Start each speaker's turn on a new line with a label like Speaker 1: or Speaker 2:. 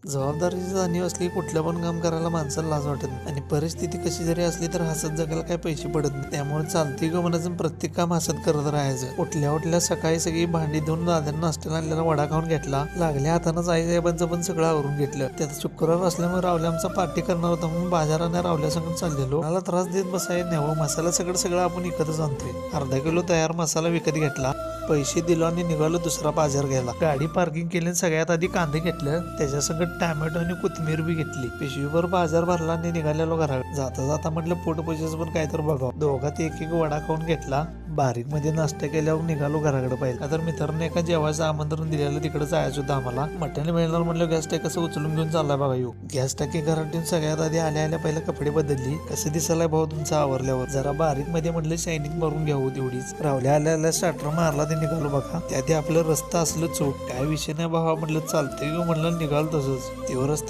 Speaker 1: जबाबदारीची जाणीव असली कुठलं पण काम करायला माणसाला लाज वाटत नाही आणि परिस्थिती कशी जरी असली तर हसत जगायला काही पैसे पडत नाही. त्यामुळे चालते ग म्हणायचं प्रत्येक काम हसत करत राहायचं. उठल्या सकाळी सगळी भांडी धुवून दाद्यानं नाश्त्याला आणलेला वडा खाऊन घेतला. लागल्या हातानं आईसाहेबांचं पण सगळं आवरून घेतलं. त्यात शुक्रवार असल्यामुळे रावल्या आमचा पार्टी करणार होता म्हणून बाजाराने रावल्या संग चाललेलो. मला त्रास देत बसाय न्यावं. मसाला सगळं आपण विकतच आणतोय. अर्धा किलो तयार मसाला विकत घेतला. पैसे दिलो आणि निघालो दुसरा बाजार घ्यायला. गाडी पार्किंग केली. सगळ्यात आधी कांदे घेतलं. त्याच्या संग टॅमॅटो आणि कोथिंबीर बी घेतली. पिशवीभर बाजार भरला आणि निघालेलो घरात. जाता जाता म्हटलं पोटपूजेचं पण काय तर बघावं. दोघात एक वडा खाऊन घेतला. बारीक मध्ये नाश्ता केल्यावर निघालो घराकडे. पाहिजे तर मित्रांनी एका जेवायचं आमंत्रण दिलेलं तिकडे जायचं होतं आम्हाला. मटण मिळणार म्हटलं गॅस टाकी कसं उचलून घेऊन चाललाय बघा येऊ. गॅस टाकी घरात ठेवून सगळ्यात आधी आल्या पहिले कपडे बदलली. कसं दिसायला भाऊ तुमचा आवरल्यावर. जरा बारीक मध्ये म्हटलं शायनिंग मारून घ्यावं तेवढीच. रावल्या स्टार्टर मारला ते निघालो बघा. त्याआधी आपलं रस्ता असलं चोक काय विषय नाही भावा म्हटलं चालतंय म्हटलं निघाल तसंच. तेव्हा रस्ता